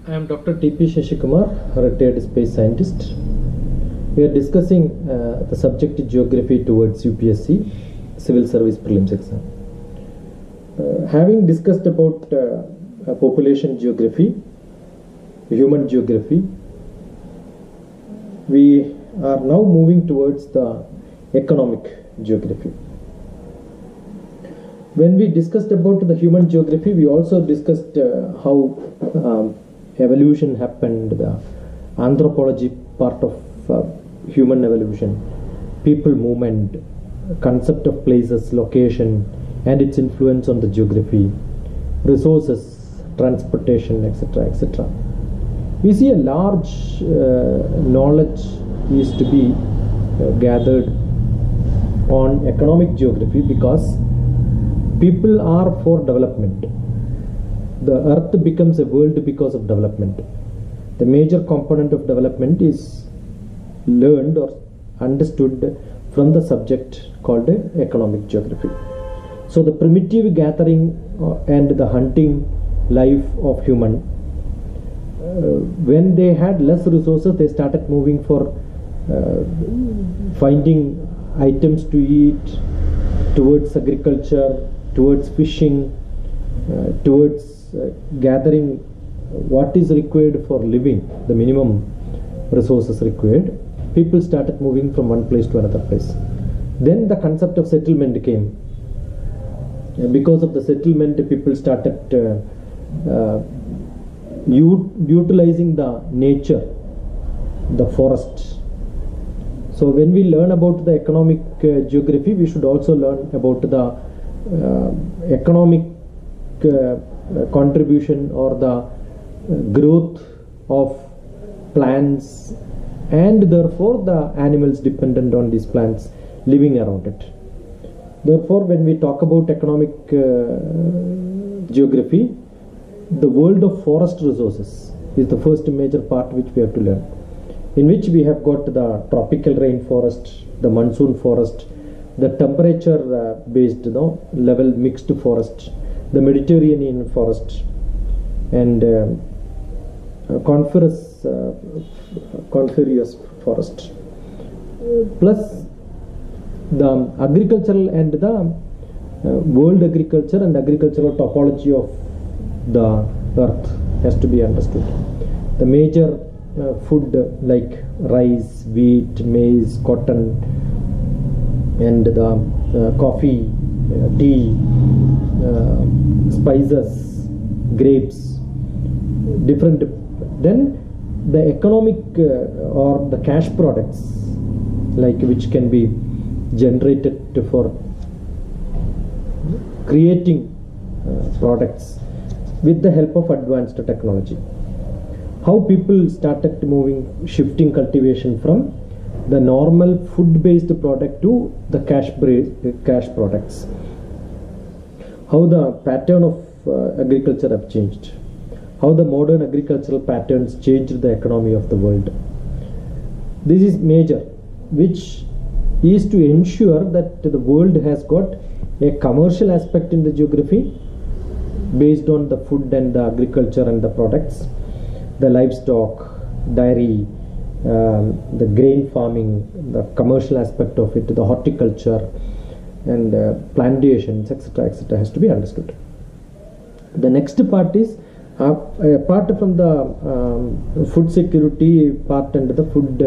I am Dr. T.P. Shashikumar, retired space scientist. We are discussing the subject geography towards UPSC, Civil Service Prelims exam. Having discussed about population geography, human geography, we are now moving towards the economic geography. When we discussed about the human geography, we also discussed how evolution happened, the anthropology part of human evolution, people movement, concept of places, location, and its influence on the geography, resources, transportation, etc., etc. We see a large knowledge is to be gathered on economic geography because people are for development. The earth becomes a world because of development. The major component of development is learned or understood from the subject called economic geography. So the primitive gathering and the hunting life of human, when they had less resources, they started moving for finding items to eat, towards agriculture, towards fishing, towards gathering what is required for living, the minimum resources required. People started moving from one place to another place. Then the concept of settlement came. Because of the settlement, people started utilizing the nature, the forest. So when we learn about the economic geography, we should also learn about the economic contribution or the growth of plants, and therefore the animals dependent on these plants living around it. Therefore, when we talk about economic geography, the world of forest resources is the first major part which we have to learn, in which we have got the tropical rainforest, the monsoon forest, the temperature based level mixed forest, the Mediterranean forest, and coniferous forest, plus the agricultural and the world agriculture and agricultural topology of the earth has to be understood. The major food like rice, wheat, maize, cotton, and the coffee, tea, spices, grapes, different. Then the economic or the cash products, like which can be generated for creating products with the help of advanced technology. How people started moving, shifting cultivation from the normal food-based product to the cash products. How the pattern of agriculture have changed. How the modern agricultural patterns changed the economy of the world. This is major, which is to ensure that the world has got a commercial aspect in the geography based on the food and the agriculture and the products, the livestock, dairy, the grain farming, the commercial aspect of it, the horticulture and plantations, etc., etc., has to be understood. The next part is apart from the food security part and the food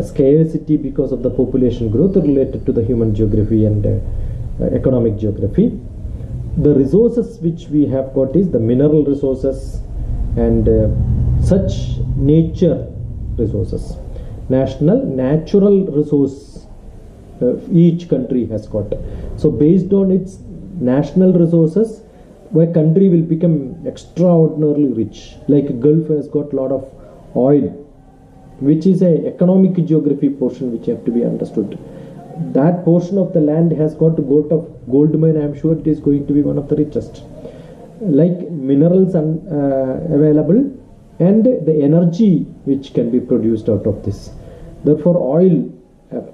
scarcity because of the population growth related to the human geography and economic geography, the resources which we have got is the mineral resources and such nature resources, natural resource each country has got. So based on its national resources, a country will become extraordinarily rich. Like Gulf has got a lot of oil, which is a economic geography portion which have to be understood. That portion of the land has got gold mine. I am sure it is going to be one of the richest. Like minerals available and the energy which can be produced out of this. Therefore, oil,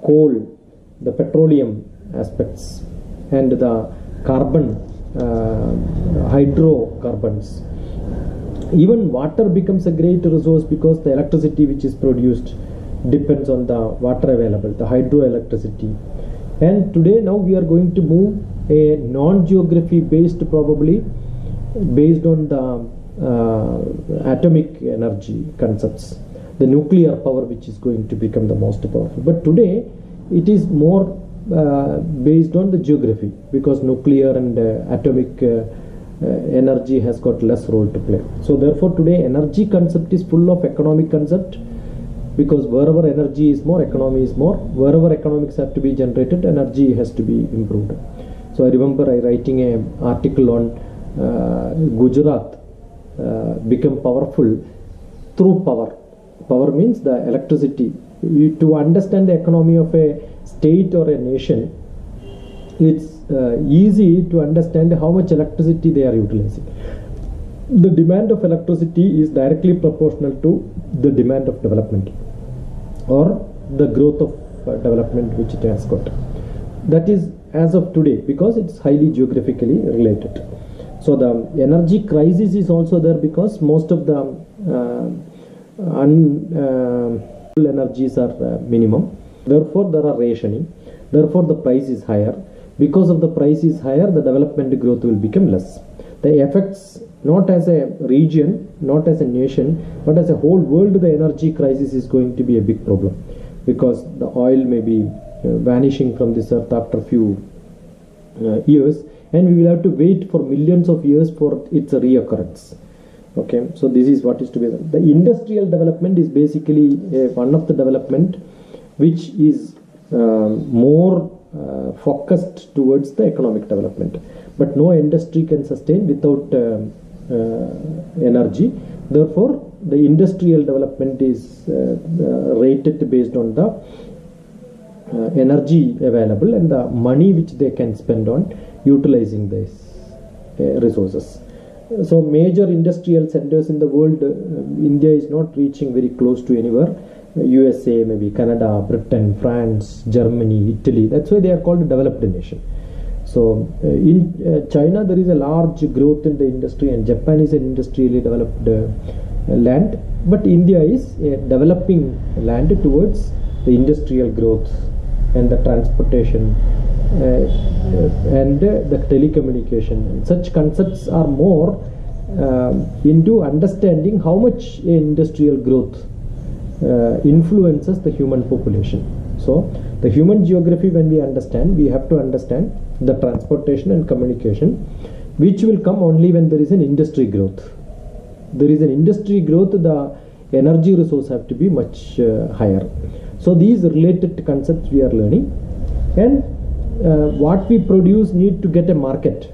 coal, the petroleum aspects, and the carbon, hydrocarbons, Even water becomes a great resource because the electricity which is produced depends on the water available, the hydroelectricity. And today now we are going to move a non-geography based, probably based on the atomic energy concepts, the nuclear power which is going to become the most powerful. But today it is more based on the geography, because nuclear and atomic energy has got less role to play. So therefore today energy concept is full of economic concept, because wherever energy is more, economy is more. Wherever economics have to be generated, energy has to be improved. So I remember I writing an article on Gujarat become powerful through power. Power means the electricity. To understand the economy of a state or a nation, it's easy to understand how much electricity they are utilizing. The demand of electricity is directly proportional to the demand of development, or the growth of development which it has got. That is as of today, because it's highly geographically related. So the energy crisis is also there because most of the energies are minimum. Therefore there are rationing. Therefore the price is higher. Because of the price is higher, the development growth will become less. The effects, not as a region, not as a nation, but as a whole world, the energy crisis is going to be a big problem, because the oil may be vanishing from this earth after a few years, and we will have to wait for millions of years for its reoccurrence. Okay, so this is what is to be done. The industrial development is basically one of the development which is more focused towards the economic development. But no industry can sustain without energy. Therefore, the industrial development is rated based on the energy available and the money which they can spend on utilizing these resources. So major industrial centers in the world, India is not reaching very close to anywhere. USA, maybe Canada, Britain, France, Germany, Italy. That's why they are called a developed nation. So in China there is a large growth in the industry, and Japan is an industrially developed land, but India is a developing land towards the industrial growth and the transportation and the telecommunication. Such concepts are more into understanding how much industrial growth influences the human population. So the human geography, when we understand, we have to understand the transportation and communication, which will come only when there is an industry growth. There is an industry growth, the energy resource have to be much higher. So these related concepts we are learning, and what we produce need to get a market.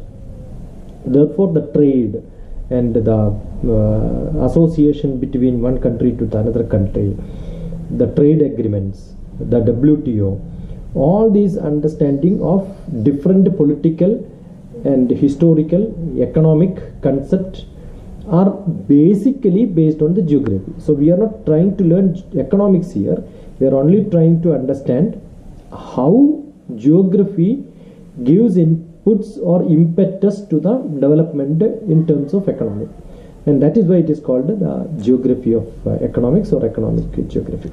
Therefore the trade and the association between one country to the another country, the trade agreements, the WTO, all these understanding of different political and historical economic concept are basically based on the geography. So we are not trying to learn economics here, we are only trying to understand how geography gives inputs or impetus to the development in terms of economy, and that is why it is called the geography of economics or economic geography.